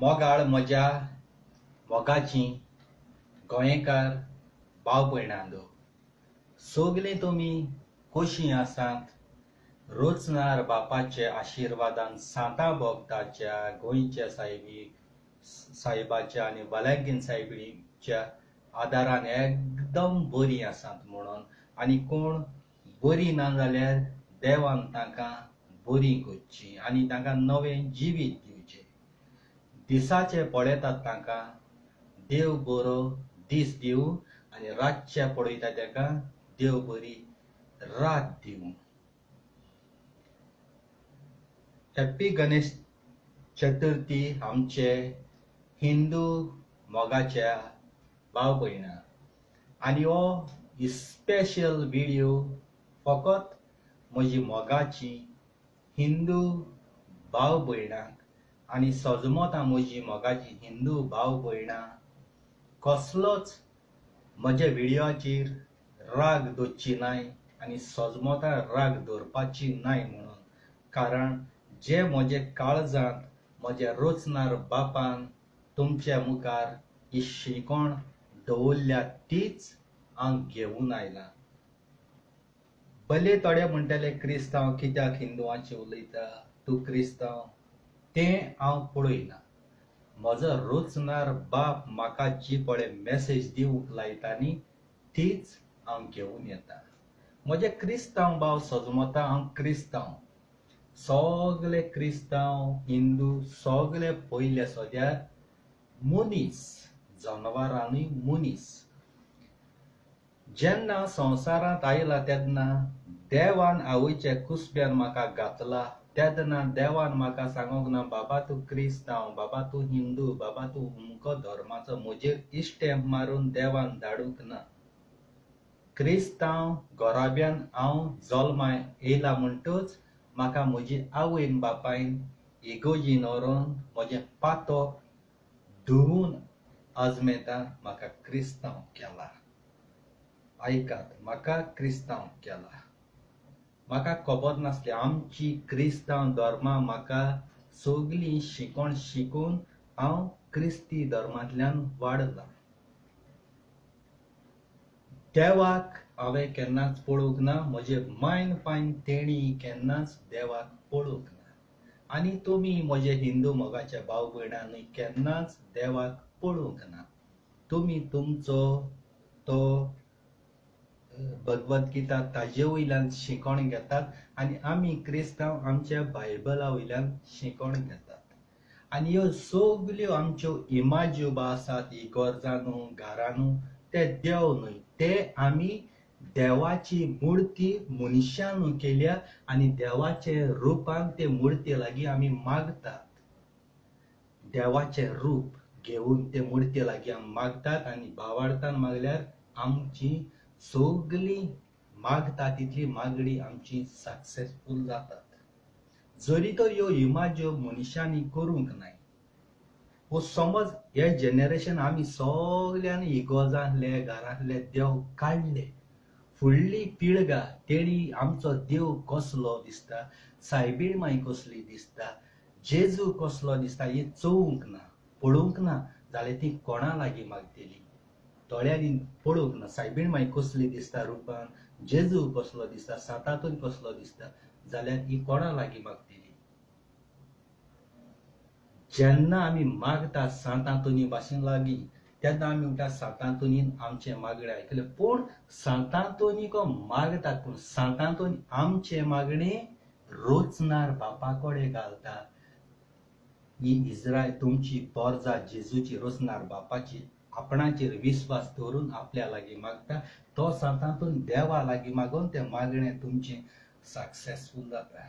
मोगाळ म्हज्या मोगाची गोंयकार भाव भयणांदो, सगले तुमी कशीं आसात। रोचनार बापाचे आशिर्वादान सांता भोगताच्या गोंयच्या साहेबाच्या आनी भलायकेन साहेबीच्या आदारान एकदम बरी आसात म्हणून, आनी कोण बरी ना जाल्यार देवान तांकां बरी करची आनी तांकां नवें जिवीत दिवचें। दिसाचे पळयतात तांकां देव बरो दीस दिवं आनी रातचे पळयता ताका देव बरी रात दिवं। हॅप्पी गणेश चतुर्थी आमचे हिंदू मोगाच्या भाव भयणां। आनी हो स्पेशल व्हिडिओ फकत म्हजी मोगाची हिंदू भाव भयणांक आनी सजमतां म्हजी मोगाची हिंदू भाव भयणां कसलोच म्हज्या व्हिडिओचेर राग दोवची नाय आनी सजमतां राग दवरपाची नाय म्हणून, कारण जे म्हजे काळजांत म्हज्या रोचनार बापान तुमच्या मुखार ही शिकवण दवरल्या तीच हांव घेवन आयलां। भले थोडे म्हणटले क्रिस्तांव कित्याक हिंदुवांचे उलयता, तूं क्रिस्तांव, तें हांव पळयना। म्हजो रोचनार बाप म्हाका जी पळय मॅसेज दिवंक लायता न्ही तीच हांव घेवन येता। म्हजे क्रिस्तांव भाव सजमतां, हांव क्रिस्तांव, सगळे क्रिस्तांव हिंदू सगळे पयले सोद्यार मनीस, जनावरांनी मनीस। जेन्ना संवसारांत आयला तेन्ना देवान आवयच्या कुसब्यान म्हाका घातला, तेन्ना देवान म्हाका सांगूंक ना बाबा तूं क्रिस्तांव, बाबा तूं हिंदू, बाबा तूं अमको धर्माचो म्हजेर इश्टेंप मारून देवान धाडूंक ना। क्रिस्तांव घोराब्यान हांव जल्मा येयला म्हणटच म्हाका म्हजी आवयन बापायन इगोजीन व्हरोन म्हजें पातोक धुवून अजमेतान म्हाका क्रिस्तांव केला। आयकात, म्हाका क्रिस्तांव केला। म्हाका खबर नासली आमची क्रिस्तांव धर्मा म्हाका सगळी शिकवण शिकून हांव क्रिस्ती धर्मांतल्यान वाडलां। देवाक हांवें केन्नाच पळोवंक ना, म्हजे मायन पायन तेणी केन्नाच देवाक पळोवंक ना। आनी तुमी म्हजे हिंदू मोगाच्या भाव भयणांनी केन्नाच देवाक पळोवंक ना। तुमी तुमचो तो भगवत गीता ताजे वयल्यान शिकवण घेतात आनी आमी क्रिस्तांव आमच्या बायबला वयल्यान शिकवण घेतात। आनी ह्यो सगल्यो आमच्यो इमाज्यो बा आसात इगोर्जांनू घरांनू, ते देव न्हय, ते आमी देवाची मुर्ती मनशान केल्या आनी देवाचे रुपान ते मुर्ती लागीं आमी मागतात। देवाचे रूप घेवन ते मुर्ती लागीं आमी मागतात आनी भावार्थान मागल्यार आमची सगळी मागता तितली मागणी आमची सक्सेसफूल जातात। जरी तर ह्यो इमाज्यो मनशांनी करूंक नाय, वो समज हे जेनरेशन आमी सगळ्यांनी इगोर्जांतले घरांतले देव काडले, फुडली पिळगा तेणी आमचो देव कसलो दिसता, सायबीण माई कसली दिसता, जेजू कसलो दिसता हे चोवंक ना, पळोवंक ना जाल्यार ती कोणा लागीं मागतली। थोड्यांनी पळोवंक ना सायबीण माई कसली दिसता रुपान, जेजू कसलो दिसता, सांतातून कसलो दिसता, जाल्यार ही कोणा लागीं मागतली। जेन्ना आमी मागता सांतांतोनी भाशेन लागीं तेन्ना आमी म्हणटा सांतांतोनीन आमचे मागणे आयकले, पूण सांतांतोनी को मागतात पूण सांतांतोनी आमचे मागणे रोचनार बापा कडेन घालता। ही इस्रायल तुमची पोरजां जेजूची रोचनार बापाची आपणाचेर विश्वास दवरून आपल्या लागीं मागता, तो सांतांतून देवा लागीं मागून ते मागणे तुमचे सक्सेसफूल जाता।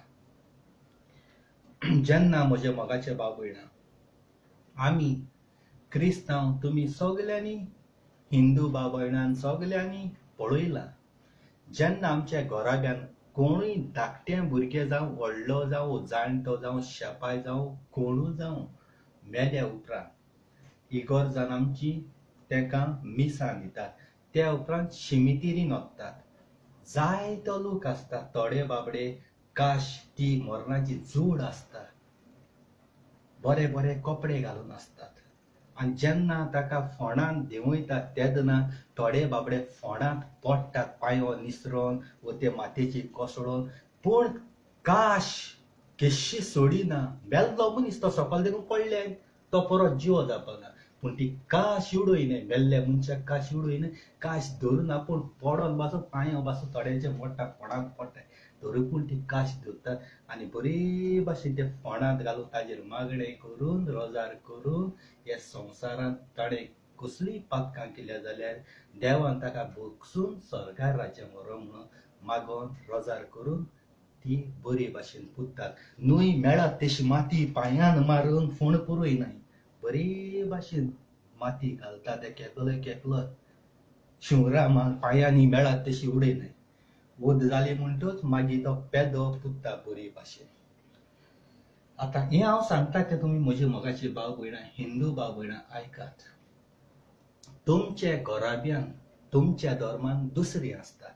जेन्ना म्हजे मोगाचे भाव भयणां, आमी क्रिस्तांव तुमी सगल्यांनी हिंदू भाव भयणां सगल्यांनी पळयलां, जेन्ना आमच्या घोराब्यान कोणूय धाकटें भुरगें जावं, व्हडलो जावं, जाणटो जावं, शेपाय जावं, कोणूय जावं, मेल्या उपरांत इगोर्जान आमची तेका मिसां दितात, त्या उपरांत शिमितिरीन ओंपतात। जायतो लोक आसता, थोडे बाबडे काश ती मरणाची झूड आसता, बरे बरे कपडे घालून आसतात आनी जेन्ना ताका फोंडांत देंवयतात तेन्ना थोडे बाबडे फोंडांत पडटात पांयो निसरून व ते मातयेची कोसळून पूण काश केशी सोडिना मेल्लो मनीस तो सकयल देखून पडले तो परत जिवो जावपाना पूण ती काश उडयना मेल्ल्या मनशाक काश उडयना काश धरून आपूण पडोन पासून पांयो पासून थोड्यांचे मोडटा फोंडांत पडटा तरी पूण ती काश धरतात आनी बरे भाशेन ते फोंडांत घालून ताजेर मागणें करून रोजार करून ह्या संवसारांत ताणें कसलीय पातकां केल्या जाल्यार देवान ताका भोगसून स्वर्गार राज्य व्हरो म्हणून मागोन रोजार करून ती बरे भाशेन पुजतात न्हंय मेळत तशी माती पांयान मारून फोंड पुरोयनाय बरे भाशेन माती घालतात एकलो शिवराम पांयांनी मेळत तशी उडयनाय वोद जाली म्हणटूच मागीर तो पेदो पुजता बरे भाशेन आतां हें हांव सांगता ते तुमी म्हजे मोगाचे भाव भयणां हिंदू भाव भयणां आयकात तुमचे घोराब्यान तुमच्या धर्मान दुसरी आसता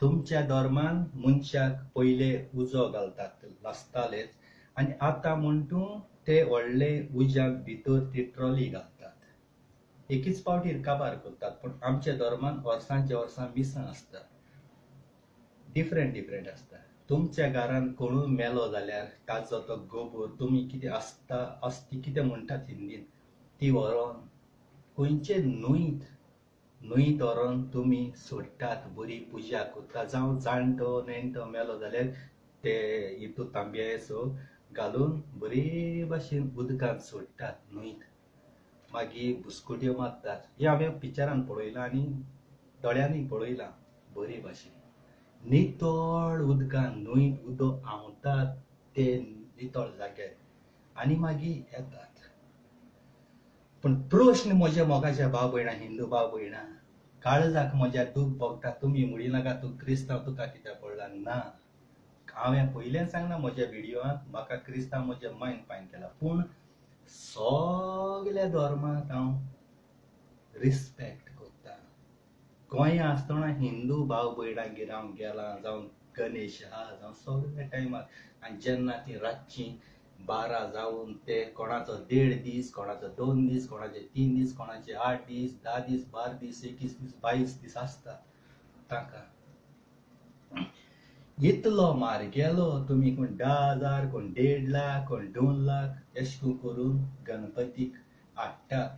तुमच्या धर्मान मनशाक पयले उजो घालतात लासतालेच आनी आतां म्हणटू ते व्हडले उज्याक भितर ती ट्रॉली घालतात एकीच पावटीर काबार करतात पूण आमच्या धर्मान वर्सांच्या वर्सां मिसां आसता डिफरंट आसता तुमच्या घरान कोणूय मेलो जाल्यार ताचो तो गोबर तुमी कितें आसता अस्ती कितें म्हणटात हिंदीन ती व्हरोन खंयचे न्हंयत व्हरोन तुमी सोडटात बरी पुजा करता जावं जाणटो नेणटो मेलो जाल्यार ते हितू तांब्याचो घालून बरे भाशेन उदकांत सोडटात न्हंयत मागीर बुसकुट्यो मारतात हें हांवें पिक्चरान पळयलां आनी दोळ्यांनी पळयलां बरे भाशेन नितळ उदकान न्हंयत उदक व्हांवतात ते नितळ जाग्यार आनी मागीर येतात पूण प्रश्न म्हज्या मोगाच्या भाव भयणां हिंदू भाव भयणां काळजाक म्हज्या दूख भोगता तुमी म्हणी नाका तूं क्रिस्तांव तुका कित्याक पडला ना हांवें पयलें सांगलां म्हज्या व्हिडियोआंत म्हाका क्रिस्तांव म्हज्या मायन पायन केला पूण सगल्या धर्माक हांव रिस्पेक्ट करता गोंया आसतना हिंदू भाव भयणांगेर हांव गेलां जावं गणेश आहा जावं सगळ्या टायमार आनी जेन्ना ती रातची 12 जावन ते कोणाचो 1.5 दीस कोणाचो 2 दीस कोणाचे 3 दीस कोणाचे 8 दीस 10 दीस 12 दीस 21 दीस 22 दीस आसता ताका इतलो मार गेलो तुमी कोण 10,000 कोण 1.5 लाख कोण 2 लाख अशें करून गणपतीक हाडटात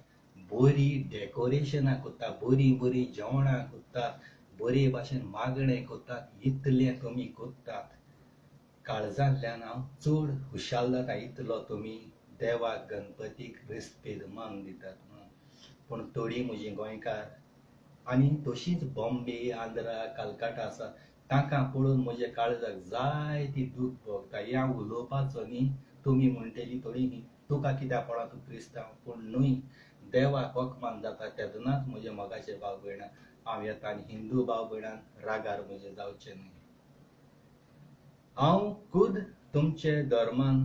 बरी डेकोरेशनां करता बरी जेवणां करतात बरे भाशेन मागणें करतात इतलें तुमी करतात काळजांतल्यान हांव चड खुशाल जाता इतलो तुमी देवाक गणपतीक रिस्पेद मान दितात म्हणून पूण थोडीं म्हजीं गोंयकार आनी तशींच बॉम्बे आंध्रा कलकत्ता आसा ताका पळोवन म्हज्या काळजाक जायती दूख भोगता हें हांव उलोवपाचो न्ही तुमी म्हणटलीं थोडीं तुका कित्याक पडला तूं क्रिस्तांव पूण न्हय देवाक अकमान जाता तेदनाच म्हजे मोगाचे भाव भयणां हांव येता आनी हिंदू भाव भयणां रागार म्हजे जावचे न्हय हांव खुद तुमचे धर्मान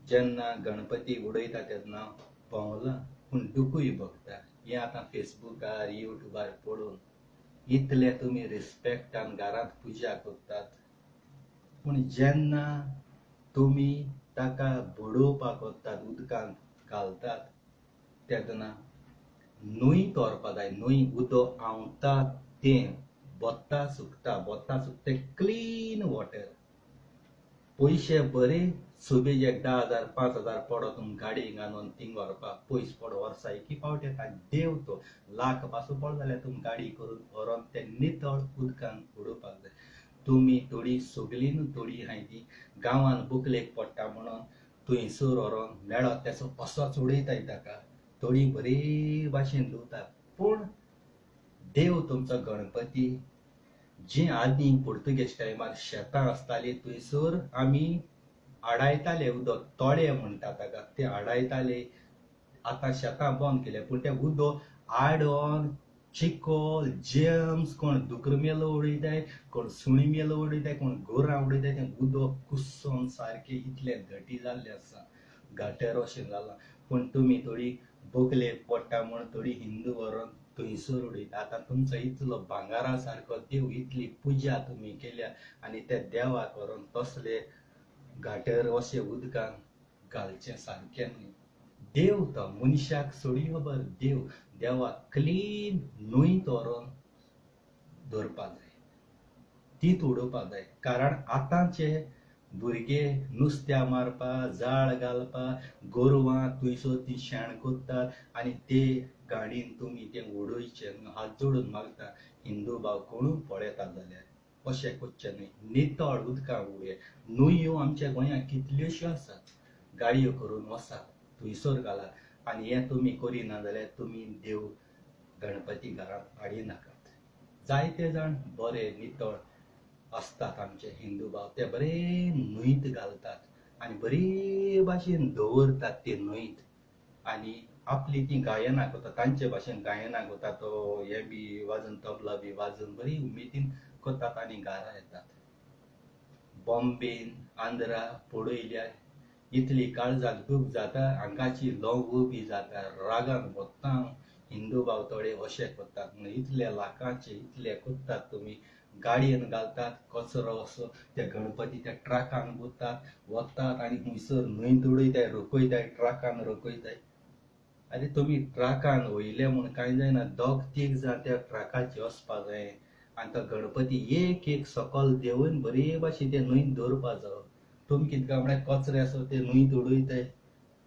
जेन्ना गणपती उडयता तेन्ना पावलां पूण दुखूय भोगता हें आतां फेसबुकार युट्यूबार पळोवन इतले तुमी रिस्पेक्टान घरांत पुजा करतात पूण जेन्ना तुमी ताका बुडोवपाक वतात उदकांत घालतात तेन्ना न्हंयत व्हरपा जाय न्हंय उदक व्हांवता तें बोत्ता सुकता तें क्लीन वॉटर पयशे बरे सोबेजेक 10,000 5,000 पडो तुम गाडी घालून थिंग व्हरपाक पयस पडो वर्सा एकी फावट येता देव तो लाख पासूं पडो जाल्यार तुम गाडी करून व्हरोन ते नितळ उदकांत उडोवपाक जाय तुमी थोडी सगळीं न्हू थोडी हाय ती गांवांत बुकलेक पडटा म्हणून थंयसर व्हरोन मेळत तेचो असोच उडयताय ताका थोडी बरे भाशेन धुवता पूण देव तुमचो गणपती जी आदी पुर्तुगेज टायमार शेतां आसतालीं थंयसर आमी आडायताले उदक तोडे म्हणटा ताका ते आडायताले आतां शेतां बंद केले पूण तें उदक आडोन चिकोल जेम्स कोण दुकर मेलो उडयताय कोण सुणी मेलो उडयताय कोण गोरां उडयताय तें उदक कुस्सोन सारकें इतलें घटी जाल्लें आसा गटर अशें जालां पूण तुमी थोडी बोकलेक पडटा म्हूण थोडी हिंदू व्हरोन थंयसर उडयता आतां तुमचो इतलो भांगारा सारको देव इतली पुजा तुमी केल्या आनी त्या देवाक व्हरोन तसले घाटर अशें उदकांत घालचें सारकें न्ही देव तो मनशाक सोडियो बर देवाक क्लीन न्हंयत व्हरोन दवरपा जाय, तीच उडोवपा जाय. कारण आतांचे भुरगे नुस्त्या मारपा, जाळ घालपा, गोरवां थंयसर ती शेण कोत्तात आनी ते गाडीन तुमी ते उडोवचे हात जोडून मागता. हिंदू भाव कोणूय पळयता जाल्यार अशें कोच्चें न्हय. नितळ उदकां उडय. न्हंयो आमच्या गोंयांत कितल्योश्यो आसात. गाडयो करून वसात, थंयसर घालात आनी हें तुमी करिना जाल्यार तुमी देव गणपती घरांत हाडिनाकात. जायते जाण बरे नितळ असतात आमचे हिंदू भाव, ते बरे न्हंयत घालतात आनी बरे भाशेन दवरतात ते न्हंयत. आनी आपली ती गायनां करतात, तांचे भाशेन गायनां करतात, तो हे बी वाजोवन तबला बी वाजोवन बरी उमेदीन करतात आनी घरा येतात. बॉम्बेन आंध्रा पळयल्यार इतली काळजाक दूख जाता, आंगाची लवू बी जाता, रागान वता. हिंदू भाव थोडे अशें करतात म्हणून इतले लाखांचे इतले कोत्तात तुमी. गाडयेन घालतात कचरो असो, ते गणपती त्या ट्रकान गुतात वतात आनी थंयसर न्हंयत उडयताय, रोखयताय, ट्रकान रोखयताय. आरे तुमी ट्रकान वयले म्हूण कांय जायना, दोग तीग जाण त्या ट्रकाचे वचपा जाय आनी तो गणपती एक एक सकयल देंवन बरे भाशेन ते न्हंयत दवरपा जायो. तुमी कितें काय म्हळ्यार कचरे आसा ते न्हंयत उडयताय,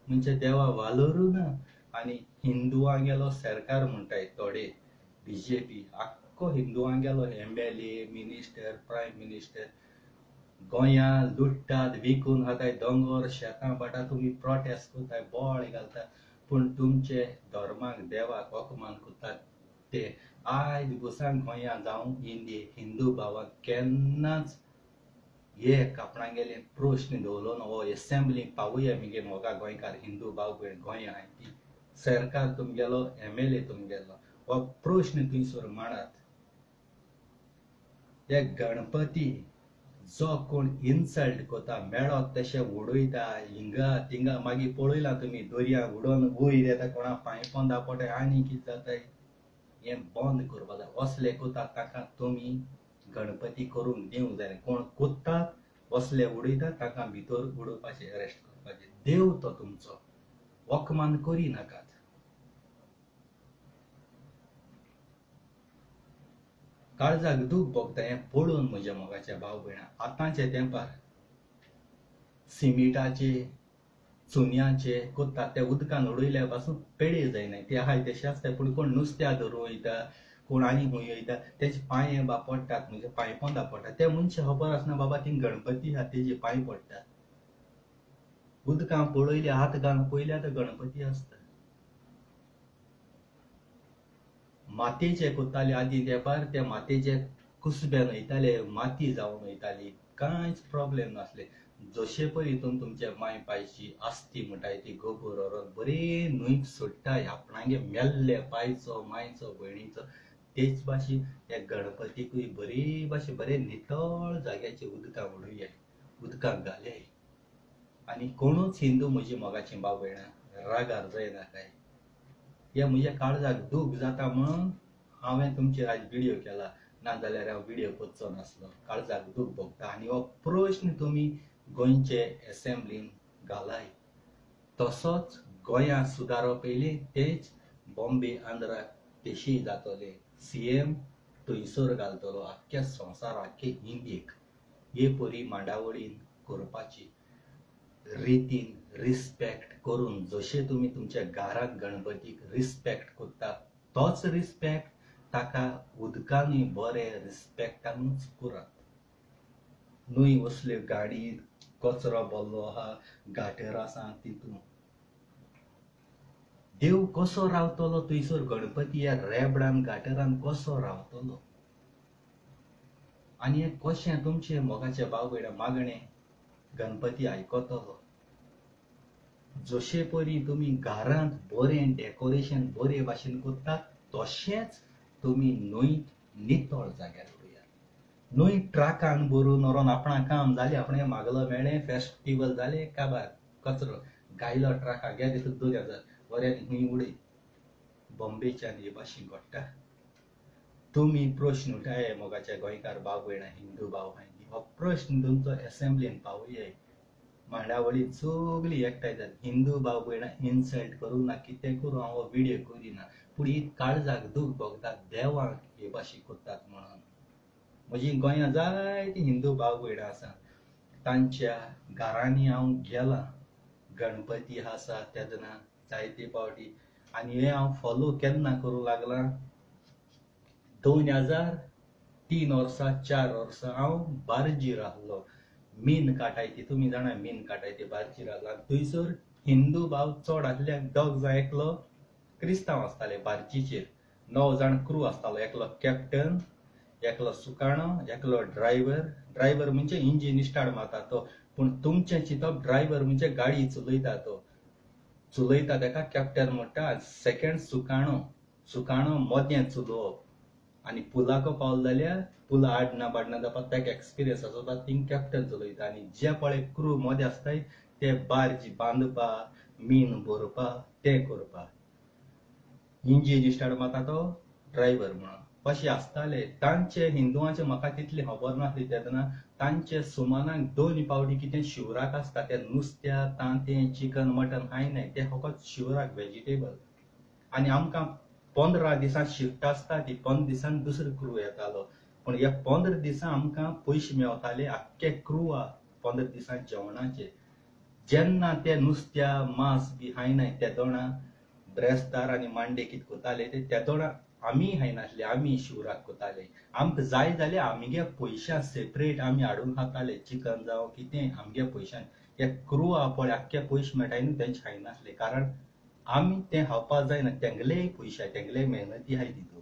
म्हणजे देवा वालोरूच ना. आनी हिंदुवांगेलो सरकार म्हणटाय थोडे BJP, आख्खो हिंदुवांगेलो MLA, मिनिस्टर, प्रायम मिनिस्टर गोंयां लुट्टात, विकून खाताय, दोंगर शेतां पाटा तुमी प्रोटेस्ट कोत्ताय, बोवाळ घालतात, पूण तुमचे धर्माक देवाक अपमान कोत्तात ते आयज बुसांग गोंयां जावं इंडियेक हिंदू भावाक केन्नाच हे आपणागेले प्रश्न दवरलो ना. हो एसेंब्लीक पावुया मगे मोगा गोंयकार हिंदू भाव भयण गोंयां आहाय ती, सरकार तुमगेलो MLA तुमगेलो हो प्रश्न थंयसर मांडात. ते गणपती जो कोण इन्सल्ट कोता मेळत तशें उडयता हिंगा थिंगा, मागीर पळयलां तुमी दर्यांत उडोवन वयर येता, कोणा पायपोन दापटाय आनी कितें जाताय. हें बंद करपा जाय. असले कोता ताका तुमी गणपती करूंक दिवंक जाय. कोण कोत्तात असले उडयतात ताका भितर उडोवपाचें, अरेस्ट करपाचें. देव तो तुमचो, वखमान करिनाकात. काळजाक दूख भोगता हें पळोवन म्हज्या मोगाच्या भाव भयणां. आतांच्या तेंपार सिमिटाचे चुन्याचे कोत्तात, ते उदकान उडयल्या पासून पेडे जायनाय, ते आहाय तशें आसताय. पूण कोण नुस्त्या धरूं वयता, कोण आनी खूंय वयता, तेजे पांये बा पडटात, म्हणजे पायपोन दापडटात. त्या मनशा खबर आसना बाबा थिंग गणपती आहा तेजे पांय पडटात. उदकां पळयले हात घालून पयल्या तर गणपती आसता. मातयेचे कोत्ताले आदीं तेंपार, ते मातयेचे कुसब्यान वयताले, माती जावन वयताली, कांयच प्रॉब्लेम नासले. जशे पळय हितून तुमचे माय पायची आस्ती म्हणटाय ती गोबर व्हरोन बरे न्हंयत सोडटाय आपणागे मेल्ले पायचो मायचो भयणीचो. तेच भाशेन हे गणपतीकूय बरे भाशेन बरे नितळ जाग्याचे उदकां उडोवया, उदकाक घालया. आनी कोणूच हिंदू म्हजी मोगाचीं भाव भयणां रागार जायनाकाय. हे म्हज्या काळजाक दूख जाता म्हणून हांवें तुमचेर आयज व्हिडिओ केला, नाजाल्यार हांव व्हिडिओ करचो नासलो. काळजाक दूख भोगता आनी हो प्रश्न तुमी गोंयचे एसेंब्लीन घालाय. तसोच गोंयां सुदारप पयलीं तेच बॉम्बे आंध्राक तेशी जातले. CM थंयसर घालतलो आख्ख्या संवसाराक, आख्खे इंडियेक. हे परी मांडावळीन करपाची, रितीन रिस्पेक्ट करून. जशे तुमी तुमच्या घरांत गणपतीक रिस्पेक्ट कोत्तात तोच रिस्पेक्ट ताका उदकानूय बरे रिस्पेक्टानूच करात. न्हंय वसल्यो गाडयेंत कचरो भरलो आहा, गाटर आसा तितून. देव कसो रावतलो थंयसर, गणपती ह्या रेबडान गाटरान कसो रावतलो. आनी हें कशें तुमचे मोगाचे भाव भयणां मागणें गणपती आयकतलो. जशे परी तुमी घरांत बरें डेकोरेशन बरे भाशेन करतात तशेंच तुमी न्हंयत नितळ जाग्यार उडयात. न्हंय ट्रकान भरून व्हरोन आपणा काम जालें, आपणें मागलो मेळ्ळें, फेस्टिवल जालें, काबार कचरो गायलो ट्रकाक, घे तितूंत दवरया, बऱ्यान खंय उडय. बॉम्बेच्यान हे भाशेन घडटा. तुमी प्रश्न उठाय मोगाच्या गोंयकार भाव भयणां हिंदू भाव. हो प्रश्न तुमचो एसेंब्लीन पावयाय. मांडावळी सगळी एकठांय जाता हिंदू भाव भयणां इन्सल्ट करूं ना कितें करूं हांव व्हिडिओ करिना पूण ही काळजाक दूख भोगता देवाक हे भाशेन कोत्तात म्हणून म्हजी गोंयांत जायतीं हिंदू भाव भयणां आसा तांच्या घरांनी हांव गेलां गणपती आसा तेदना जायते फावटी आनी हे हांव फॉलो केन्ना करूं लागलां 2003 वर्सां 4 वर्सां हांव बार्जीर आहलो मीन काटायती तुमी जाणा मीन काटायती बार्जीर आहलो आनी थंयसर हिंदू भाव चड आसल्यान दोग जाण एकलो क्रिस्तांव आसताले बार्जीचेर 9 जाण क्रू आसतालो एकलो कॅप्टन एकलो सुकाणो एकलो ड्रायव्हर म्हणजे इंजीन स्टार्ट मारता तो पूण तुमचे चिंतप ड्रायव्हर म्हणजे गाडी चलयता तो चलयता ताका कॅप्टन म्हणटा सेकंड सुकाणो मोदें चलोवप आनी पुलाको पावलो जाल्यार पुला आडना बाडना जावपा ताका एक्सपिरियन्स आसता थिंग कॅप्टन चलयता आनी जे पळय क्रू मोदें आसताय ते बार्जी बांदपा मीन भरपा ते करपा इंजीन स्टार्ट मारता तो ड्रायव्हर म्हणून अशें आसताले तांचे हिंदुवांचे म्हाका तितली खबर नासली तेदना तांचे सुमाराक 2 फावटी कितें शिवराक आसता ते नुस्त्या तांतें चिकन मटन खायनाय ते फकत शिवराक वेजिटेबल आनी आमकां 15 दिसां शिफ्ट आसता ती 15 दिसान दुसरो क्रू येतालो पूण ह्या 15 दिसां आमकां पयशे मेवताले आख्खे क्रूआ 15 दिसां जेवणाचे जेन्ना ते नुस्त्या मांस बी खायनाय ते दोणा ब्रेस्तार आनी मांडे कितें कोताले ते दोणा आमी खायनासले आमी शिवराक कोताले आमकां जाय जाल्यार आमगे पयशां सेपरेट आमी हाडून खाताले चिकन जावं कितें आमगे पयशां हे क्रू आहा पळय आख्खे पयशे मेळटाय न्हू तेंचे खायनासले कारण आमी तें खावपाक जायना तेंगलेय पयशे तेंगलेय मेहनती आहाय तितून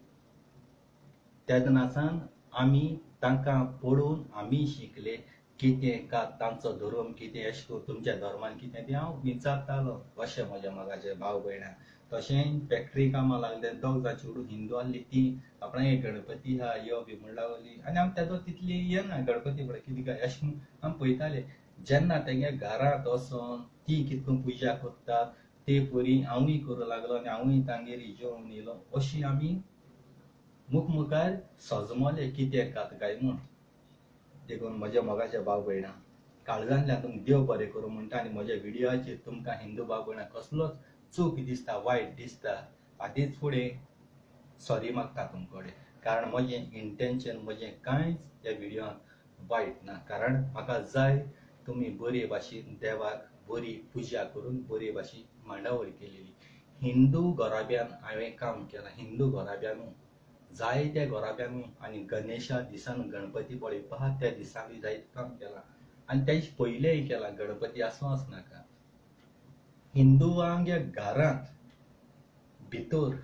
तेदना सावन आमी तांकां पळोवन आमी शिकले कितें का तांचो धर्म कितें अशें करून तुमच्या धर्मान कितें तें हांव विचारतालो अशें म्हज्या मोगाचे भाव भयणां तशें फॅक्ट्री कामां लागले दोग जाण चेडूं हिंदू आहली ती आपणागे गणपती आहा यो बी म्हण लागली आनी हांव तेजो तितली येना गणपती म्हळ्यार कितें काय अशें हांव पळयतालें जेन्ना तेंगे घरांत वचोन ती कितको पुजा कोत्ता ते परी हांवूय करूं लागलो आनी हांवूय तांगेर जेवन येयलो अशी आमी मुखार सजमले कितें कात काय म्हूण देखून म्हज्या मोगाच्या भाव भयणां काळजांतल्यान तुमकां देव बरें करूं म्हणटा आनी म्हज्या व्हिडियोचेर तुमकां हिंदू भाव भयणां कसलोच चूक दिसता वायट दिसता आदींच फुडें सॉरी मागता तुमचे कडेन कारण म्हजें इंटेंशन म्हजें कांयच ह्या व्हिडियोन वायट ना कारण म्हाका जाय तुमी बरे भाशेन देवाक बरी पुजा करून बरे भाशेन मांडावळी केलेली हिंदू घराब्यान हांवें काम केलां हिंदू घराब्यानू जायत्या घराब्यानू आनी गणेशा दिसान गणपती पळयवपा आहा त्या दिसा बी जायतें काम केलां आनी तेच पयलेंय केलां गणपती आसूं नाका हिंदुवांगे घरांत भितर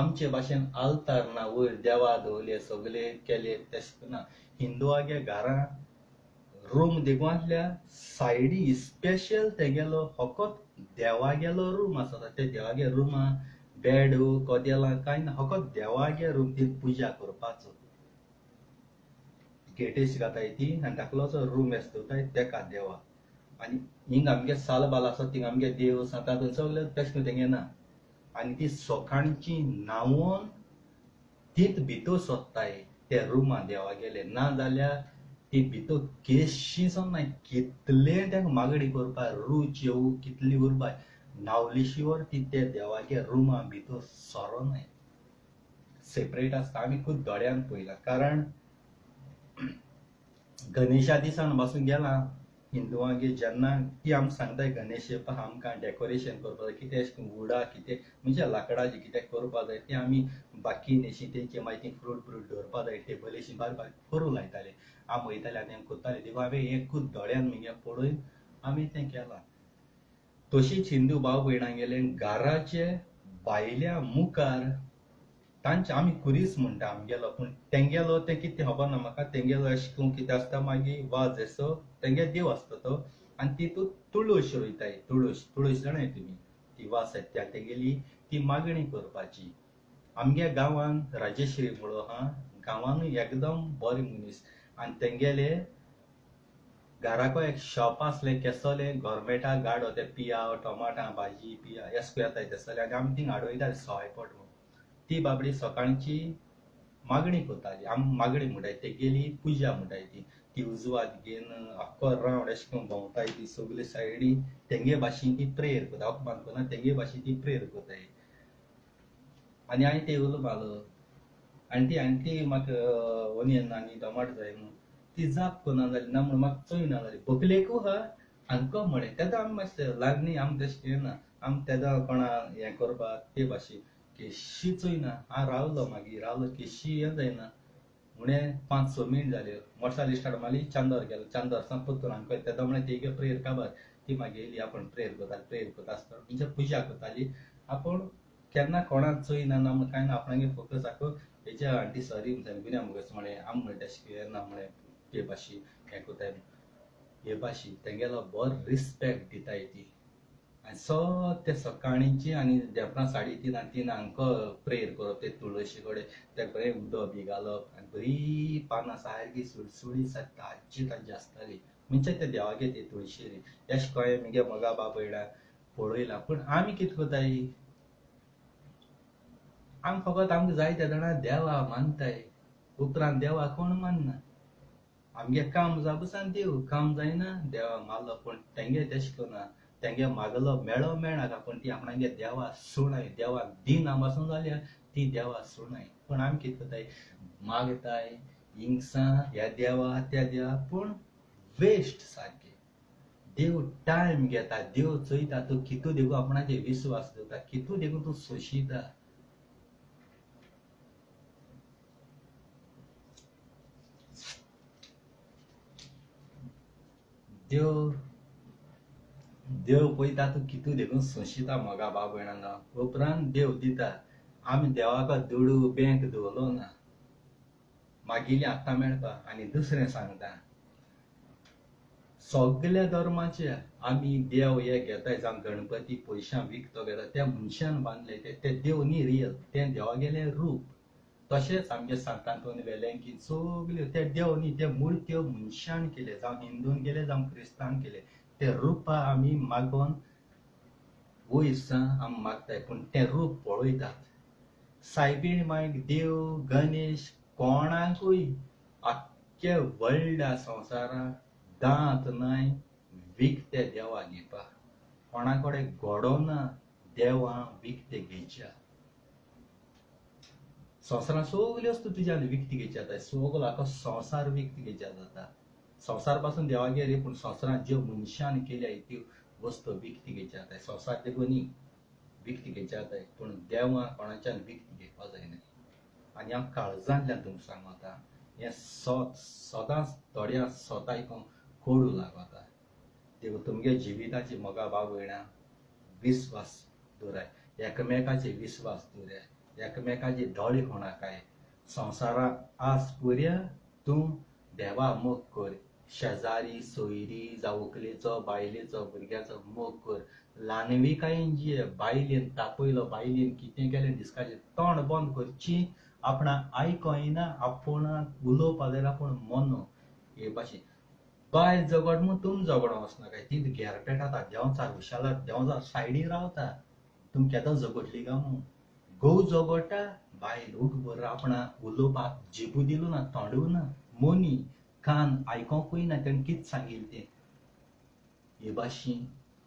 आमचे भाशेन आल्तार ना वयर देवा दवरले सगळे केले तशें ना हिंदुवांगे घरांत रूम देखून आसल्या सायडी स्पेशल तेगेलो फकत देवागेलो रूम आसा ते देवागे रुमा बेड कदेलां कांय ना फकत देवागे रूम ती पुजा करपाचो गेटेश घाताय ती आनी धाकलोसो रूम आसता तेका देवा आनी हिंग आमगे सालबाल आसा थिंग आमगे देव सांता सगळे तशें तेंगे ना आनी ती सोकाणची न्हांवून तीच भितर सोदताय ते रुमा देवा गेले ना जाल्यार ती भितर केशी सोदनाय कितले तांकां मागणी करपा रूच येवू कितली उरबाय न्हावली शिवर ती ते देवागे रुमा भितर सरोनाय सेपरेट आसता आमी खूब दोळ्यान पयलां कारण गणेशा दिसान पासून गेलां हिंदुवांगे जेन्ना ती आमकां सांगताय गणेश येवपाक आमकां डेकोरेशन करपा जाय कितें अशें वुडा कितें म्हणजे लाकडाचें कितें करपा जाय तें आमी बाकी नेशी तेंचे मागीर ती फ्रूट दवरपा जाय टेबलेशी बारीक बारीक करूं लायताले हांव वयताले आनी कोत्ताले देखून हांवें हें खूब दोळ्यान म्हगे पळोवन आमी तें केलां तशीच हिंदू भाव भयणां गेले घराचे भायल्या मुखार तांचे आमी कुरीस म्हणटा आमगेलो पूण तेंगेलो तें कितें खबर ना म्हाका तेंगेलो अशें करून कितें आसता मागीर वाज असो तेंगे देव आसता तो आनी तितूंत तुळस रोयताय तुळस जाणाय तुमी ती वास त्या तेगेली ती मागणी करपाची आमगे गांवांत राजेश्री म्हणून आहा गांवांनूय एकदम बरे मनीस आनी तेंगेले घराको एक शॉप आसलें केसोलें गव्हर्मेंटाक गाडो ते पियाव टमाटां भाजी पिया एसको येताय तेसले आनी आमी थिंग हाडोयताले सवायपट म्हणून ती बाबडी सकाळची मागणी करताली आमी मागणी म्हणटाय तेगेली पुजा म्हणटाय ती ती उजवात घेन आख्खो रावंड अशें करून भोंवताय ती सगळे सायडी तेंगे भाशेन ती प्रेयर करता हांव मानपना तेंगे भाशेन ती प्रेयर करताय आनी हांवें ते उलो मारलो आंटी म्हाका ओनियन आनी टमाट जाय म्हणून ती जाप करना जाली ना म्हणून म्हाका चोयना जाली भोकलेकू हा आमकां म्हणे तेदो आमी मातशें लागनी आमी तशें केना आमी तेदो कोणा हें करपाक ते भाशेन केशी चोयना हांव रावलो मागीर रावलो केशी हें जायना म्हणे 5-6 मिनट जाल्यो मोटरसायकल स्टार्ट मारली चांदोर गेलो चांदोर सावन पत्तूर आमकां तेदो म्हणे तेगे प्रेयर काबार ती मागीर येयली आपण प्रेयर करता आसतना म्हणजे पुजा करताली आपूण केन्ना कोणाक चोयना ना म्हण कांय ना आपणागे फोकस आखो हेच्या आंटी सॉरी म्हणटा गुन्या मुगस म्हणे आमी म्हणे तशें केन्ना म्हणे ते भाशेन हें कोताय हे भाशेन तेंगेलो बरो रिस्पेक्ट दिताय ती आनी ते सकाळींची आनी देपणां 3:30 आनी 3 हांकां प्रेयर करप ते तुळशी कडेन तेका बरें उदक बी घालप आनी बरी पानां सारकी सुळसुळीत ताज्जी आसताली म्हणजे ते देवागे ते तुळशी अशें कळ्ळें मगे मोगा बाबयणा पळयलां पूण आमी कितें कोताय आमी फकत आमकां जाय त्या जाणां देवा मानताय उपरांत देवा कोण मानना आमगे काम जापसान देव काम जायना देवा मारलो पूण तेंगे तशें करना तेंगे मागलो मेळो मेळनाका पूण ती आपणागे देवा सुणाय देवाक दिना पासून जाल्यार ती देवा सुणाय पूण आमी कितें करताय मागताय हिंगसा ह्या देवा त्या देवा पूण वेस्ट सारके देव टायम घेता देव चोयता तूं कितू देखून आपणाचे विश्वास दवरता कितू देखून तूं सोशिता देव पळयता तूं कितू देखून सोशिता मोगा बाब भयणांना उपरांत देव दिता आमी देवाका दुडू बँक दवरलो ना मागिल्ली आत्तां मेळपाक आनी दुसरें सांगता सगळ्या धर्माचे आमी देव हे घेताय जावं गणपती पयशां विकतो घेता त्या मनशान बांदले ते देव न्ही रियल ते देवागेलें रूप तशेंच आमगे सांतांतोन वेलेंकी सगल्यो ते देव न्ही ते मुर्त्यो मनशान केले जावं हिंदून केले जावं क्रिस्तांव केले ते रुपां आमी मागोन वयरसां आमी मागताय पूण तें रूप पळयतात सायबीण मागीर देव गणेश कोणाकूय आख्ख्या वर्ल्डा संवसाराक दांत नाय विकते देवा घेवपाक कोणा कडेन घोडो ना देवा विकते घेवच्या संवसारांत सगल्यो वस्तू तुज्यान विकती घेवच्या जाता सगळो आख्खो संवसार विकती घेवच्या जाता संवसार पासून देवागेर रे पूण संवसारांत ज्यो मनशान केल्या त्यो वस्तू विकती घेवच्या जाताय संवसार देखून न्ही विकती घेवच्या जाताय पूण देवा कोणाच्यान विकती घेवपा जायना आनी हांव काळजांतल्यान तुमकां सांगता हें सदांच थोड्या सोत आयकून कोडू लागता देखून तुमगे जिविताची मोगा बाब भयणां विस्वास दवराय एकामेकाचे विस्वास दवराय एकामेकाचे दोळे कोणाकाय संवसाराक आज पुर्या तूं देवा मोग कर शेजारी सोयरी जावकलेचो बायलेचो भुरग्याचो मोग कर ल्हानविकायेन जी बायलेन तापयलो बायलेन कितें केलें दिसकाचें तोंड बंद करची आपणाक आयकोयना आपुणाक उलोवपा जाल्यार आपूण मोनो हे भाशेन बायल झगड म्हूण तुम झगडो वचनाकाय ती घेरपेटाता देंवचार उशालार देंवचार सायडीन रावता तुम केदो झगडली काय म्हूण घोव झगडटा बायल उठ बर आपणाक उलोवपाक जिबू दिलो ना तोंडू ना मोनी कान आयकोंकूय ना तेणें कितें सांगिल्लें तें हे भाशेन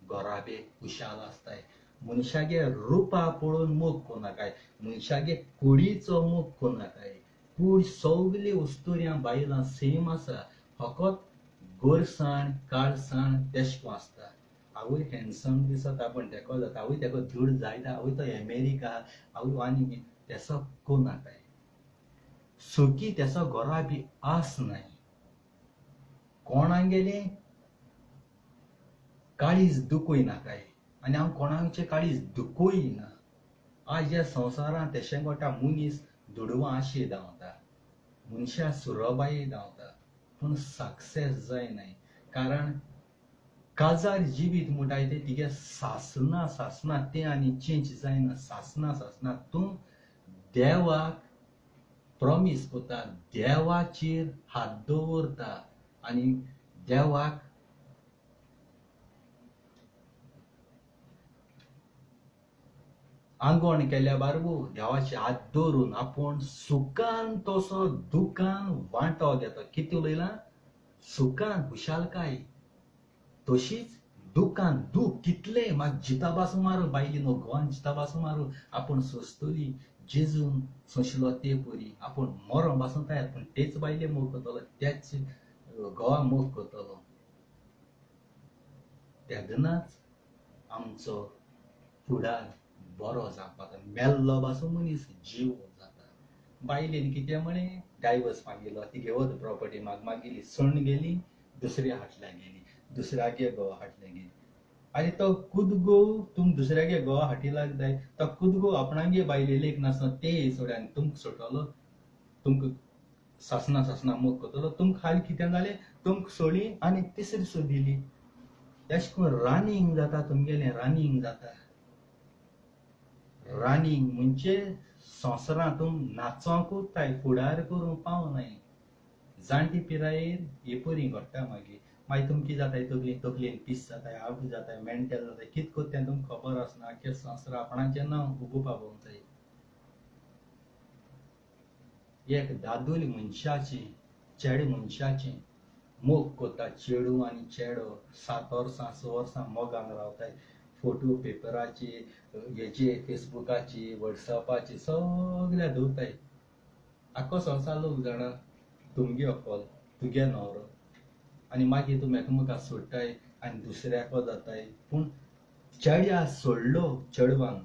घोराबे उशाल आसताय मनशागे रुपा पळोवन मोग कोनाकाय मनशागे कुडीचो मोग कोनाकाय कूड सगली वस्तुऱ्यां बायलां सेम आसा फकत गोरसाण काळसाण तेशको आसता आवय हँडसम दिसता पण तेको जाता आवय तेका धूड जायता आवय तो अमेरिका आवय आनी तेसो कोनाकाय सुखी तेसो घोरा बी आस नाय कोणागेले काळीज दुखूय नाकाय आनी हांव कोणाचे काळीज दुखूय ना आज ह्या संवसारांत तेशें गोटा मनीस दुडवां आशी धांवता मनशां सुरोबाई धांवता पूण सक्सेस जायनाय कारण काजार जिवीत म्हणटाय तें तिगे सासना तें आनी चेंज जायना सासना तूं देवाक प्रॉमिस करता देवाचेर हात दवरता आनी देवाक आंगवण केल्या बारबू देवाचे हात दवरून आपूण सुखान तसो दुखान वांटो घेता कितें उलयलां सुखान खुशालकाय तशीच दुखान दूख कितले म्हाका जिता पासून मारू बायली नो गोवान जिता पासून मारू आपण सोंसतली जेजून सोंसलो ते परी आपण मरो पासून तयार पण तेच बायले मोग करतलो त्याच गोवा मोग करतलो तेदनाच आमचो फुडार बरो जावपाक मेल्लो पासून मनीस जीव जाता बायलेन कितें म्हणे डायवर्स मागिल्लो ती घेवत प्रॉपर्टी मागिल्ली सण गेली दुसऱ्या हाटल्या गेली दुसऱ्यागे गोवा हाटल्या गेली आणि तो कुदगो तुम दुसऱ्यागे गोवा हाटीलाक जाय तो कुदगो आपणागे बायलेलेक नासना ते सोड्यान तुमक सोडटलो तुमक सासना मोग करतलो तुमक हाल कितें जालें तुमक सोडी आनी तिसरी सोदिली अशें करून रानिंग जाता तुमगेलें रानिंग जाता रानिंग म्हणजे संवसारांत तुम नाचोंकूच जाय फुडार करूं पावनाय जाणटी पिरायेर हे परी घडटा मागीर तुमक कितें जाताय तकलेन पीस जाताय आवट जाताय मेंटल जाताय कितें कोत्ता तें तुमकां खबर आसना आख्या संवसार आपणाचें नांव उबो पावोंक जाय एक दादूल मनशाची चेडे मनशाची मोग कोता चेडू आनी चेडो 7 वर्सां 6 वर्सां मोगान रावताय फोटो पेपराचे हेचे फेसबुकाचे व्हॉट्सअपाचे सगळ्या दवरताय आख्खो संवसार लोक जाणा तुमगे अकोल तुगे न्हवरो आनी मागीर तुमी एकामेकाक सोडटाय आनी दुसऱ्याको जाताय पूण चेड्या सोडलो चेडवांक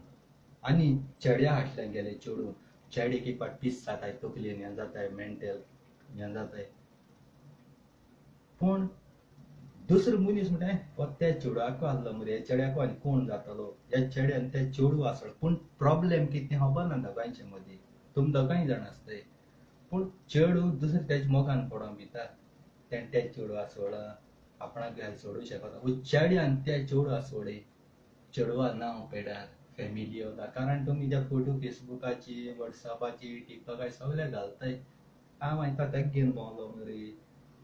आनी चेड्या हाटल्यान गेले चेडू चेडीक एक पाट पीस जाताय तकलेन हें जाताय मेंटल हें जाताय पूण दुसरो मनीस म्हणटा त्या चेडवाको आसलो मरे चेड्याको आनी कोण जातालो ह्या चेड्यान ते चेडू आसलो पूण प्रॉब्लेम कितें खबर ना दोगांयचे मदीं तुम दोगांय जाण आसताय पूण चेडू दुसरे तेज मोगान पडोंक भिता तें ते चेडवा सोडा आपणाक घाल सोडूं शकता चेड्यान ते चेडवा सोडे चेडवा नांव पेडार फॅमिली होता कारण तुमी त्या फोटो फेसबुकाची व्हॉट्सअपाची टिकटॉकाची सगळे घालताय हांव मागीर तेका घेवन भोंवलो मरे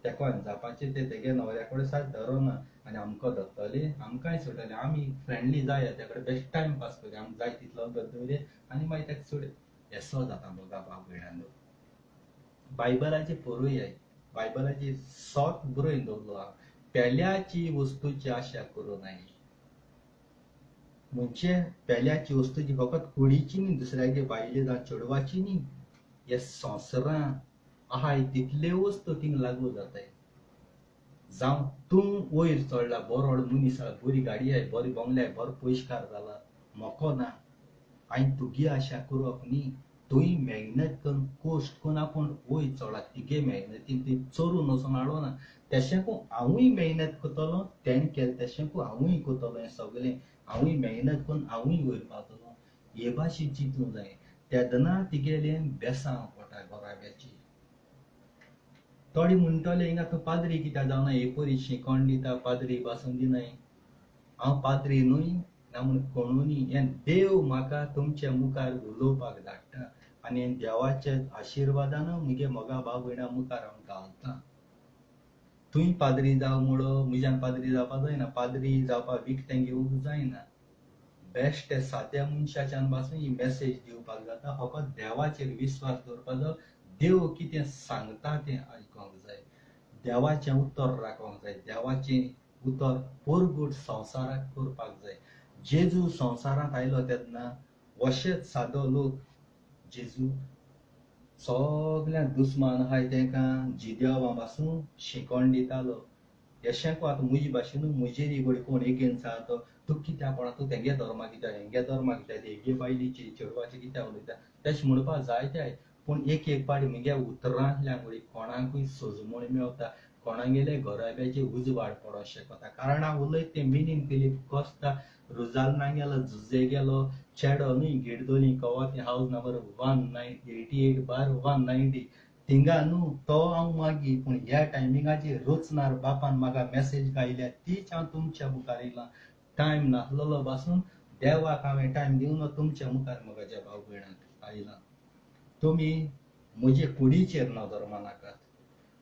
तेका जावपाचें ते तेगे न्हवऱ्या कडेन सारकें धरोना आनी आमकां धरतले आमकांय सोडटले आमी फ्रेंडली जाया त्या कडेन बेस्ट टायम पास करुया आमकां जाय तितलो गद्दवरे आनी मागीर तेका सोड हेसो जाता दोगा भाव भयणांचो बायबलाचेर पळोवया बायबलाची सोत बरोवन दवरलो हा पेल्याची वस्तूची आशा करूं नये म्हणजे पेल्याची वस्तूची फकत कुडीची न्ही दुसऱ्यागे बायले जावं चेडवाची न्ही हे संवसारां आहाय तितले वस्तू थिंग लागू जाताय जावं तूं वयर चडला बरो व्हड मनीस बरी गाडी आय बरी बंगले आय बरो पयशेकार जाला मोको ना हांवें तुगी आशा करप न्ही तुवें मेहनत करून कोश्ट करून आपूण वयर चडला तिगे मेहनतीन तुवें चोरून वचून हाडलो ना तशेंकू हांवूय मेहनत करतलो तेणें केलें तशेंकू हांवूय करतलो हें सगळें हांवूय मेहनत करून हांवूय वयर पावतलो हे भाशेन चिंतूंक जाय तेदना तिगेलें बेसांव पडटा गोराब्याची थोडी म्हणटले हिंगा तूं पाद्री कित्याक जावना हे परी शिकोण दिता पाद्री पासून दिनाय हांव पाद्री न्हूय ना म्हूण कोणूय हें देव म्हाका तुमच्या मुखार उलोवपाक धाडटा आनी हें देवाच्या आशिर्वादान मुगे मोगा भाव भयणां मुखार हांव घालता तुवें पाद्री जाव म्हणो म्हज्यान पाद्री जावपाक जायना पाद्री जावपाक विकतें घेवंक जायना बेस्ट ते साद्या मनशाच्यान पासून ही मेसेज दिवपाक जाता फकत देवाचेर विश्वास दवरपाचो देव कितें सांगता तें आयकोंक जाय देवाचें उतर राखोंक जाय देवाचें उतर पोरगूट संवसाराक करपाक जाय जेजू संवसारांत आयलो तेन्ना अशेंच सादो लोक जेजू सगळ्या दुस्मान आहाय तेंकां जिदेवा पासून शिकोण दितालो अशेंकू आतां म्हजे भाशेन म्हजेर घडी कोण एगेन्स्ट आहा तो तूं कित्याक पळा तूं तेंगे धर्मा कित्याक हेंगे धर्मा कित्याक हेगे बायलीची चेडवाची कित्याक उलयता तशें म्हणपाक जायते पूण एक पाटी म्हगे उतरांतल्यान घडी कोणाकूय सोजमूळ मेवता कोणागेले घोराब्याचे उजवाड पडोंक शकता कारण हांव उलयता तें मिनींग फिलीप कोस्ता रुजाल्ना गेलो झुजे गेलो चेडो न्ही गिडदोली कवाती हावज नंबर 188/190 थिंगा न्हू तो हांव मागीर पूण ह्या टायमिंगाचेर रोचनार बापान म्हाका मेसेज गायल्या तीच हांव तुमच्या मुखार येयलां टायम नासलेलो पासून देवाक हांवें टायम दिवना तुमच्या मुखार म्हज्या भाव भयणांक आयलां तुमी म्हजे कुडीचेर नदर मानाकात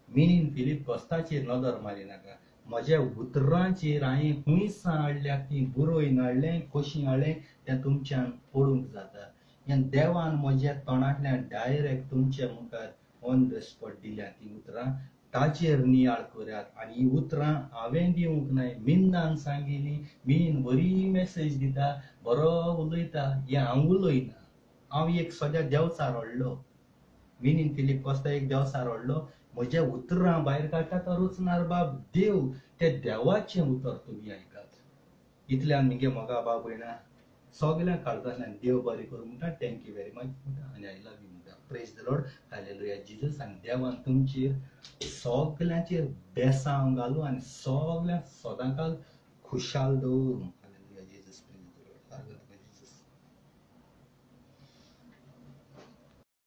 मिनीन फिलीप कोस्ताचेर नदर मारी नाका म्हज्या उतरांचेर हांवें खुंयसां हाडल्यात ती बरोवन हाडलें कशीं हाडलें तें तुमच्यान पळोवंक जाता हें देवान म्हज्या तोंडांतल्यान डायरेक्ट तुमच्या मुखार ऑन द स्पॉट दिल्या ती उतरां ताचेर नियाळ करात आनी ही उतरां हांवें दिवंक नाय मिन्नान सांगिल्ली मीन बरी मेसेज दिता बरो उलयता हें हांव उलयना हांव एक सद्या देंवचार व्हडलो मिनीन फिलीप कोस्ता एक देंवचार व्हडलो म्हज्या उतरां भायर काडटा तो रुचणार बाब देव ते देवाचें उतर तुमी आयकात इतल्यान मगे मोगा बाब भयणा सगळ्यांक काळजांतल्यान देव बरें करूं म्हणटा थँक्यू वेरी मच म्हणटा आनी आय लव यू म्हणटा praise the Lord hallelujah Jesus आनी देवान तुमचेर सगळ्यांचेर बेसांव घालूं आनी सगळ्यांक सदांकाल खुशाल दवरूं